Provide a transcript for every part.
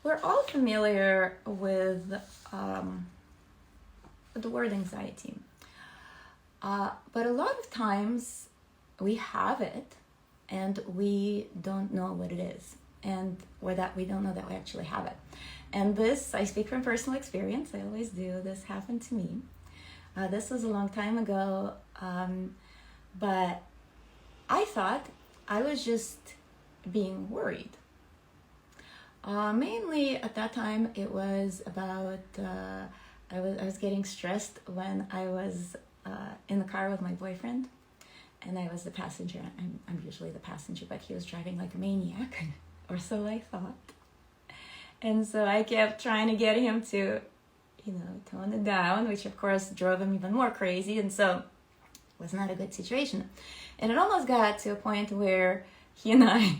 We're all familiar with the word anxiety, but a lot of times we have it and we don't know what it is, or that we don't know that we actually have it. And this, I speak from personal experience, I always do, this happened to me. This was a long time ago, but I thought I was just being worried. Mainly at that time, it was about, I was getting stressed when I was in the car with my boyfriend, and I was the passenger. I'm usually the passenger, but he was driving like a maniac, or so I thought. And so I kept trying to get him to, tone it down, which of course drove him even more crazy, and so it was not a good situation. And it almost got to a point where he and I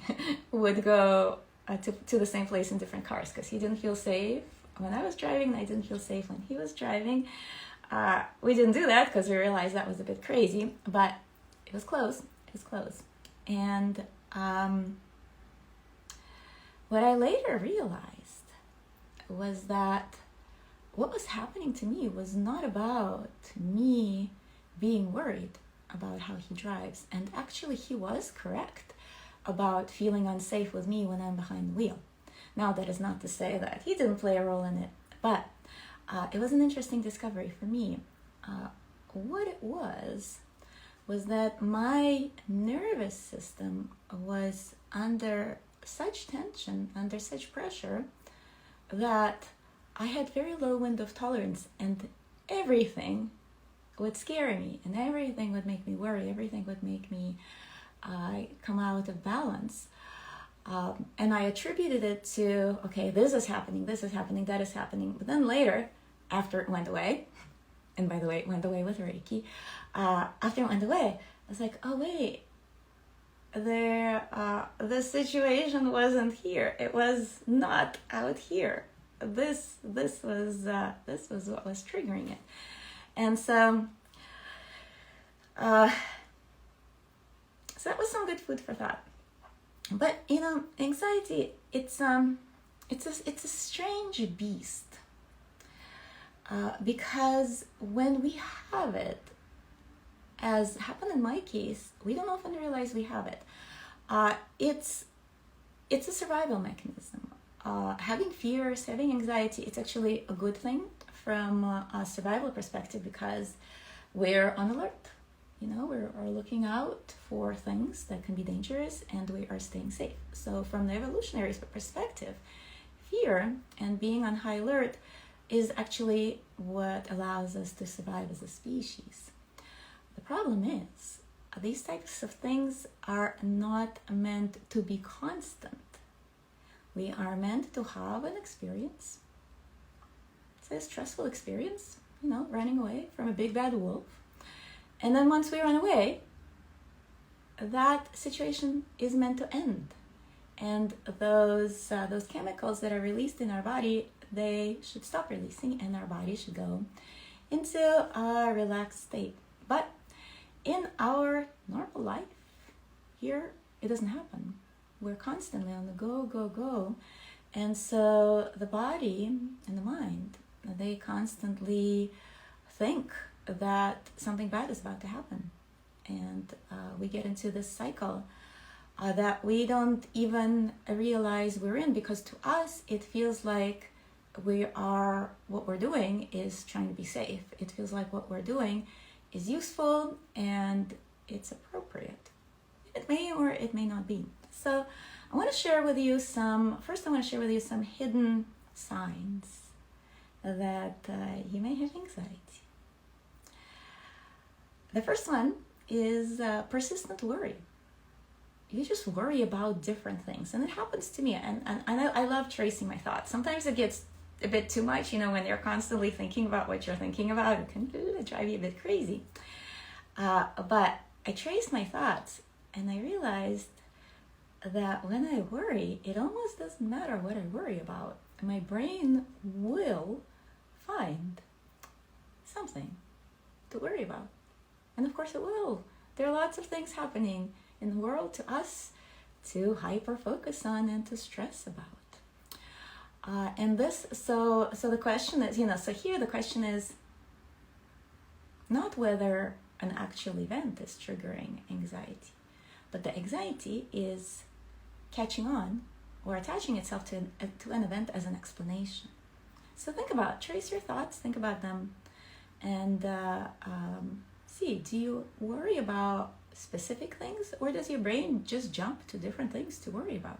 would go to the same place in different cars, because he didn't feel safe when I was driving, and I didn't feel safe when he was driving. We didn't do that because we realized that was a bit crazy, but it was close. It was close. And what I later realized was that what was happening to me was not about me being worried about how he drives. And actually, he was correct about feeling unsafe with me when I'm behind the wheel. Now, that is not to say that he didn't play a role in it, but it was an interesting discovery for me. What it was that my nervous system was under such tension, under such pressure, that I had very low window of tolerance, and everything would scare me, and everything would make me worry, everything would make me come out of balance. And I attributed it to, okay, this is happening, that is happening. But then later, after it went away, and by the way, it went away with Reiki, after it went away, I was like, oh wait, the situation wasn't here. It was not out here. This was what was triggering it. And so that was some good food for thought. But anxiety, it's a strange beast, because when we have it, as happened in my case, we don't often realize we have it. It's a survival mechanism. Having fears, having anxiety, it's actually a good thing from a survival perspective, because we're on alert. We're looking out for things that can be dangerous, and we are staying safe. So from the evolutionary perspective, fear and being on high alert is actually what allows us to survive as a species. The problem is, these types of things are not meant to be constant. We are meant to have an experience, say a stressful experience, running away from a big bad wolf. And then once we run away, that situation is meant to end. And those chemicals that are released in our body, they should stop releasing, and our body should go into a relaxed state. But in our normal life, here, it doesn't happen. We're constantly on the go. And so the body and the mind, they constantly think that something bad is about to happen. And we get into this cycle that we don't even realize we're in, because to us, it feels like what we're doing is trying to be safe. It feels like what we're doing is useful and it's appropriate. It may or it may not be. So I want to share with you some hidden signs that you may have anxiety. The first one is persistent worry. You just worry about different things, and it happens to me. And I love tracing my thoughts. Sometimes it gets a bit too much, when you're constantly thinking about what you're thinking about. It can drive you a bit crazy. But I traced my thoughts, and I realized that when I worry, it almost doesn't matter what I worry about. My brain will find something to worry about. And of course it will. There are lots of things happening in the world to us to hyper focus on and to stress about. And this, so the question is, so here the question is not whether an actual event is triggering anxiety, but the anxiety is catching on or attaching itself to an event as an explanation. So think about, trace your thoughts, think about them, and see, do you worry about specific things, or does your brain just jump to different things to worry about?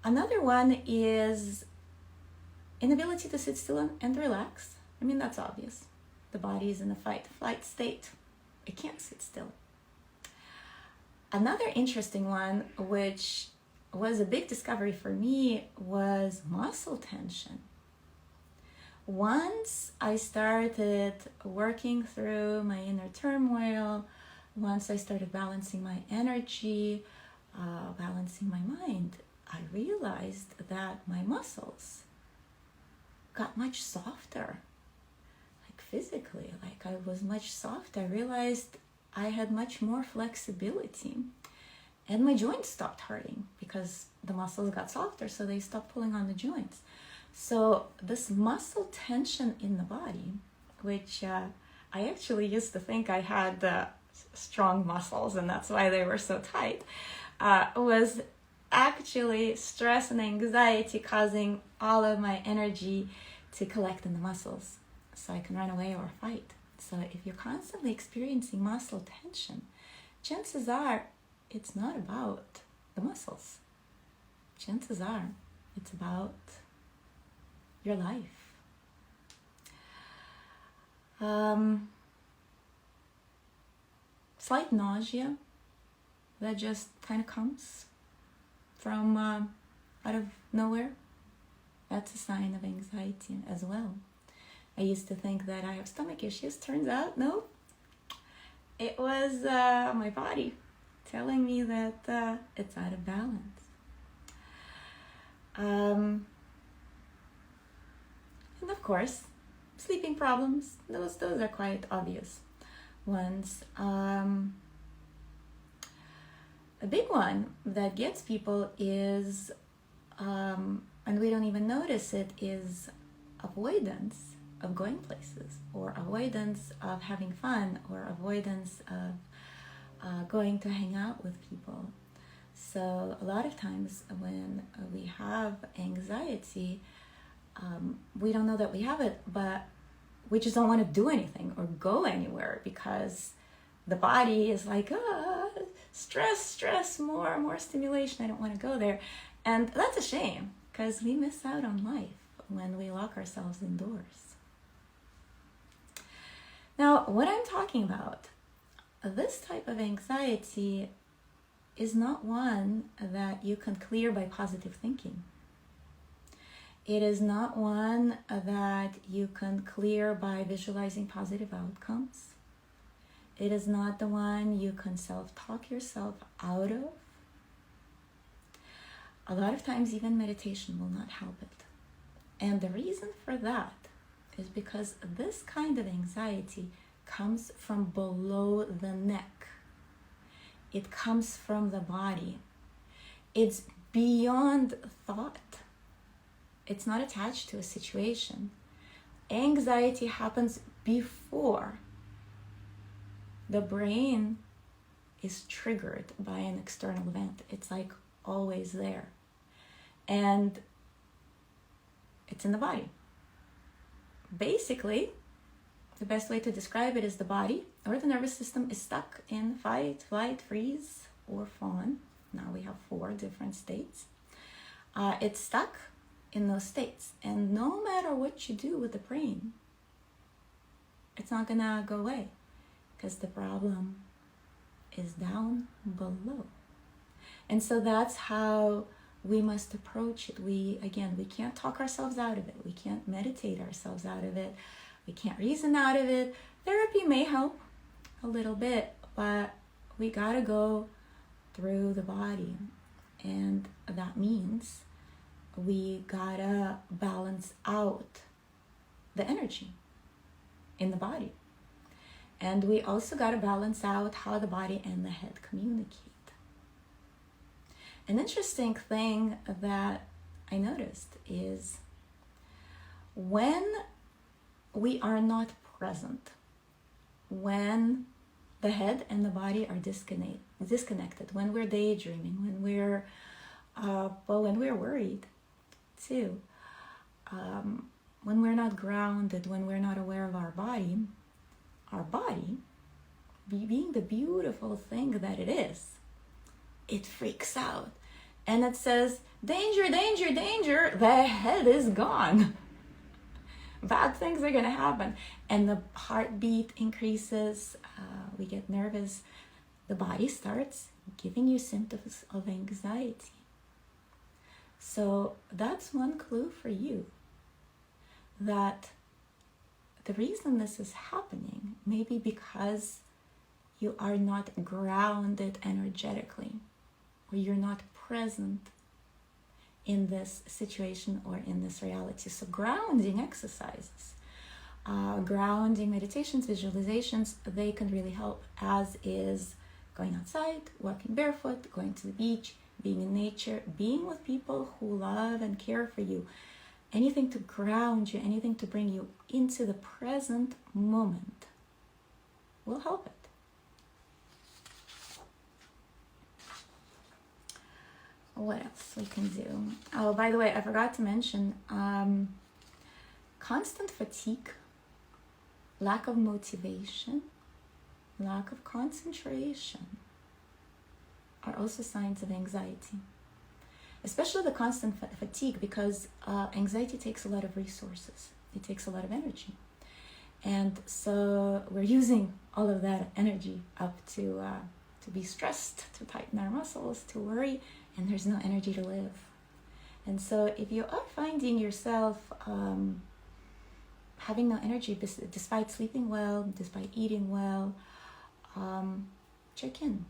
Another one is inability to sit still and relax. I mean, that's obvious. The body is in a fight-flight state. It can't sit still. Another interesting one, which was a big discovery for me, was muscle tension. Once I started working through my inner turmoil, once I started balancing my energy, balancing my mind, I realized that my muscles got much softer, like physically, like I was much softer. I realized I had much more flexibility, and my joints stopped hurting because the muscles got softer, so they stopped pulling on the joints. So this muscle tension in the body, which I actually used to think I had strong muscles and that's why they were so tight, was actually stress and anxiety causing all of my energy to collect in the muscles so I can run away or fight. So if you're constantly experiencing muscle tension, chances are it's not about the muscles. Chances are it's about your life. Slight nausea that just kind of comes from out of nowhere. That's a sign of anxiety as well. I used to think that I have stomach issues. Turns out, no. It was my body telling me that it's out of balance. And of course, sleeping problems. Those are quite obvious ones. A big one that gets people is, and we don't even notice it, is avoidance of going places, or avoidance of having fun, or avoidance of going to hang out with people. So a lot of times when we have anxiety, we don't know that we have it, but we just don't want to do anything or go anywhere because the body is like, stress, more stimulation. I don't want to go there. And that's a shame because we miss out on life when we lock ourselves indoors. Now, what I'm talking about, this type of anxiety is not one that you can clear by positive thinking. It is not one that you can clear by visualizing positive outcomes. It is not the one you can self-talk yourself out of. A lot of times even meditation will not help it. And the reason for that is because this kind of anxiety comes from below the neck. It comes from the body. It's beyond thought. It's not attached to a situation. Anxiety happens before the brain is triggered by an external event. It's like always there. And it's in the body. Basically, the best way to describe it is the body or the nervous system is stuck in fight, flight, freeze, or fawn. Now we have 4 different states. It's stuck in those states. And no matter what you do with the brain, it's not gonna go away because the problem is down below. And so that's how we must approach it. We can't talk ourselves out of it. We can't meditate ourselves out of it. We can't reason out of it. Therapy may help a little bit, but we gotta go through the body. And that means we gotta balance out the energy in the body. And we also gotta balance out how the body and the head communicate. An interesting thing that I noticed is when we are not present, when the head and the body are disconnected, when we're daydreaming, when we're worried too, when we're not grounded, when we're not aware of our body, being the beautiful thing that it is, it freaks out and it says, danger, danger, danger, the head is gone. Bad things are going to happen. And the heartbeat increases, we get nervous, the body starts giving you symptoms of anxiety. So that's one clue for you, that the reason this is happening may be because you are not grounded energetically, or you're not present in this situation or in this reality. So grounding exercises, grounding meditations, visualizations, they can really help, as is going outside, walking barefoot, going to the beach, being in nature, being with people who love and care for you. Anything to ground you, anything to bring you into the present moment will help it. What else we can do? Oh, by the way, I forgot to mention, constant fatigue, lack of motivation, lack of concentration are also signs of anxiety. Especially the constant fatigue, because anxiety takes a lot of resources. It takes a lot of energy. And so we're using all of that energy up to be stressed, to tighten our muscles, to worry, and there's no energy to live. And so if you are finding yourself having no energy despite sleeping well, despite eating well, check in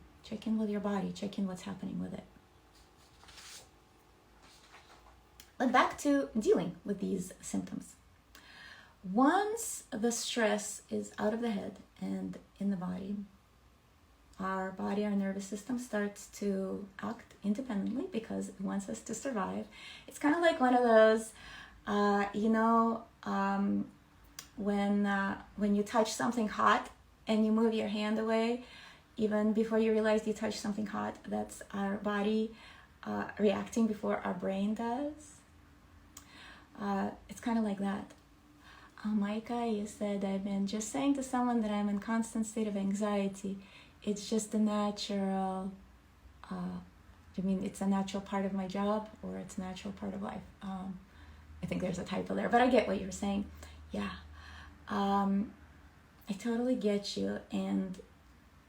with your body, check in what's happening with it. But back to dealing with these symptoms. Once the stress is out of the head and in the body, our nervous system starts to act independently because it wants us to survive. It's kind of like one of those, when you touch something hot and you move your hand away, even before you realize you touched something hot, that's our body reacting before our brain does. It's kind of like that. Micah, you said, I've been just saying to someone that I'm in constant state of anxiety. It's just a natural, it's a natural part of my job, or it's a natural part of life? I think there's a typo there, but I get what you're saying. Yeah, I totally get you. And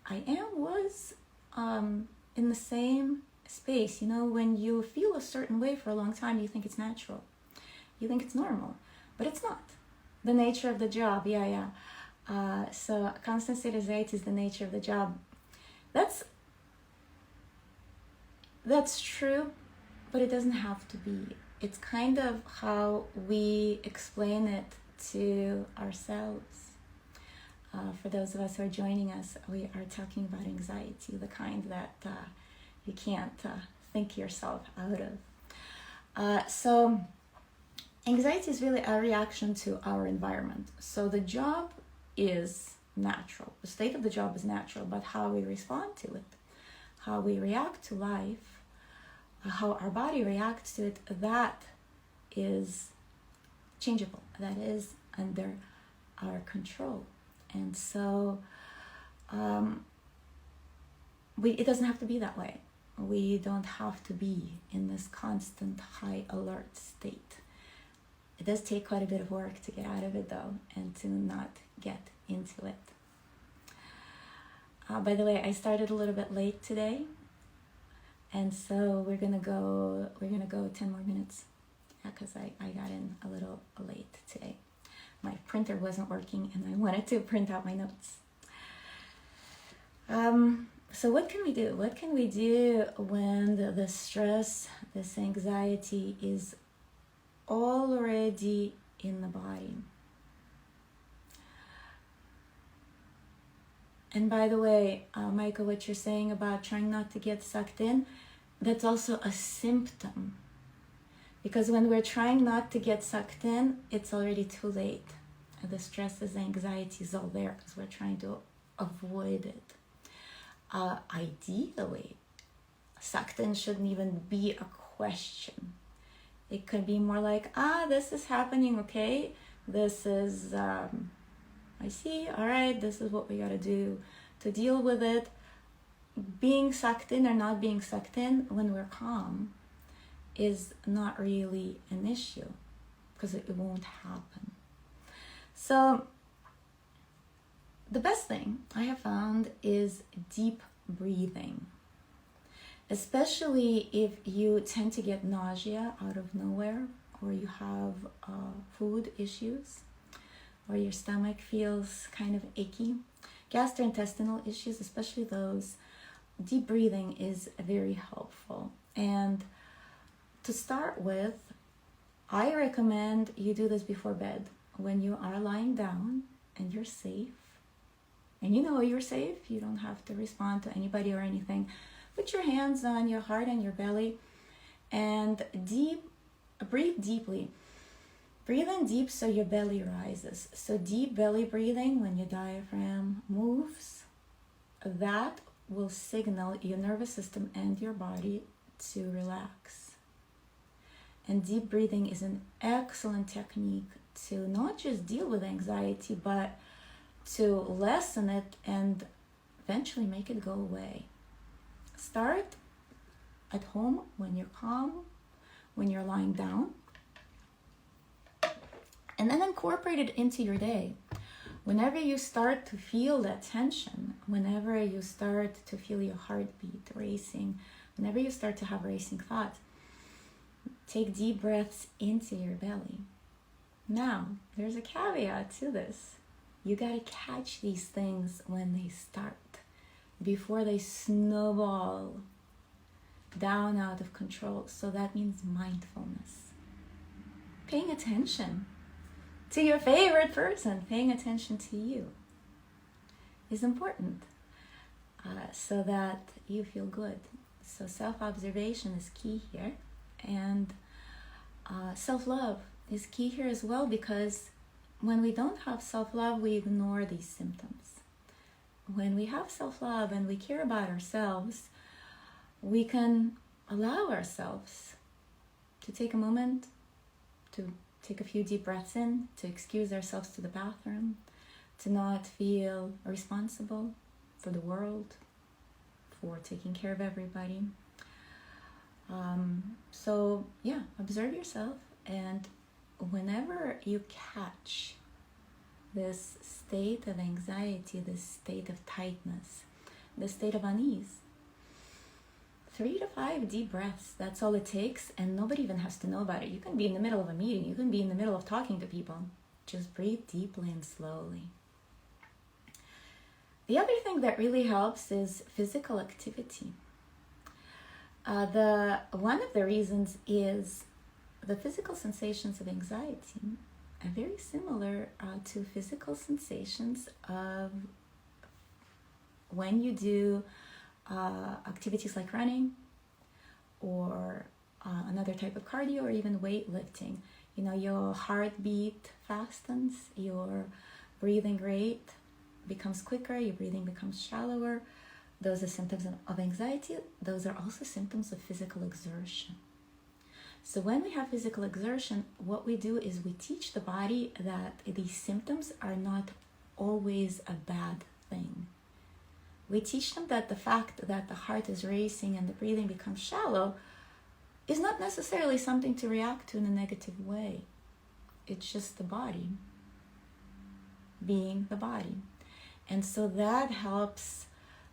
I was in the same space. When you feel a certain way for a long time, you think it's natural. You think it's normal, but it's not. The nature of the job, so constant state of anxiety is the nature of the job. That's true, but it doesn't have to be. It's kind of how we explain it to ourselves. For those of us who are joining us, we are talking about anxiety, the kind that you can't think yourself out of. So anxiety is really a reaction to our environment. So the job is natural. The state of the job is natural, but how we respond to it, how we react to life, how our body reacts to it, that is changeable. That is under our control. And so it doesn't have to be that way. We don't have to be in this constant high alert state. It does take quite a bit of work to get out of it, though, and to not get into it. By the way, I started a little bit late today, and so we're gonna go 10 more minutes, because I got in a little late today. My printer wasn't working, and I wanted to print out my notes. So what can we do? What can we do when the stress, this anxiety is already in the body? And by the way, Micah, what you're saying about trying not to get sucked in, that's also a symptom. Because when we're trying not to get sucked in, it's already too late. And the stresses, the anxiety is all there because we're trying to avoid it. Ideally, sucked in shouldn't even be a question. It could be more like, this is happening, okay? This is, I see, all right, this is what we gotta do to deal with it. Being sucked in or not being sucked in when we're calm is not really an issue because it won't happen. So the best thing I have found is deep breathing, especially if you tend to get nausea out of nowhere, or you have food issues, or your stomach feels kind of achy, gastrointestinal issues, especially those. Deep breathing is very helpful. And to start with, I recommend you do this before bed when you are lying down and you're safe. And you know you're safe. You don't have to respond to anybody or anything. Put your hands on your heart and your belly and breathe deeply. Breathe in deep so your belly rises. So deep belly breathing, when your diaphragm moves, that will signal your nervous system and your body to relax. And deep breathing is an excellent technique to not just deal with anxiety, but to lessen it and eventually make it go away. Start at home when you're calm, when you're lying down, and then incorporate it into your day. Whenever you start to feel that tension, whenever you start to feel your heartbeat racing, whenever you start to have racing thoughts, take deep breaths into your belly. Now, there's a caveat to this. You gotta catch these things when they start, before they snowball down out of control. So that means mindfulness. Paying attention to your favorite person, paying attention to you is important so that you feel good. So self-observation is key here, and self-love is key here as well, because when we don't have self-love, we ignore these symptoms. When we have self-love and we care about ourselves, we can allow ourselves to take a moment to take a few deep breaths in, to excuse ourselves to the bathroom, to not feel responsible for the world, for taking care of everybody. So yeah, observe yourself, and whenever you catch this state of anxiety, this state of tightness, this state of unease, 3 to 5 deep breaths, that's all it takes, and nobody even has to know about it. You can be in the middle of a meeting, you can be in the middle of talking to people. Just breathe deeply and slowly. The other thing that really helps is physical activity. One of the reasons is the physical sensations of anxiety are very similar to physical sensations of when you do activities like running or another type of cardio, or even weightlifting. You know, your heartbeat fastens, your breathing rate becomes quicker, your breathing becomes shallower. Those are symptoms of anxiety. Those are also symptoms of physical exertion. So when we have physical exertion, what we do is we teach the body that these symptoms are not always a bad thing. We teach them that the fact that the heart is racing and the breathing becomes shallow is not necessarily something to react to in a negative way. It's just the body being the body. And so that helps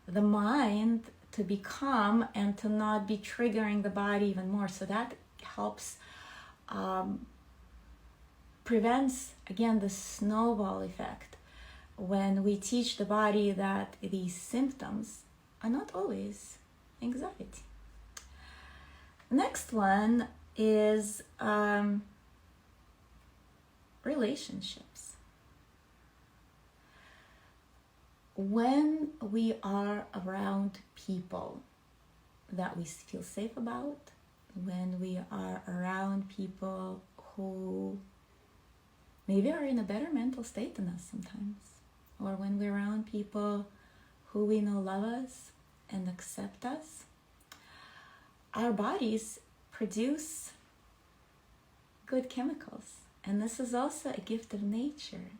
the mind to be calm and to not be triggering the body even more. So that helps prevents, again, the snowball effect when we teach the body that these symptoms are not always anxiety. Next one is relationships. When we are around people that we feel safe about, when we are around people who maybe are in a better mental state than us sometimes, or when we're around people who we know love us and accept us, our bodies produce good chemicals. And this is also a gift of nature.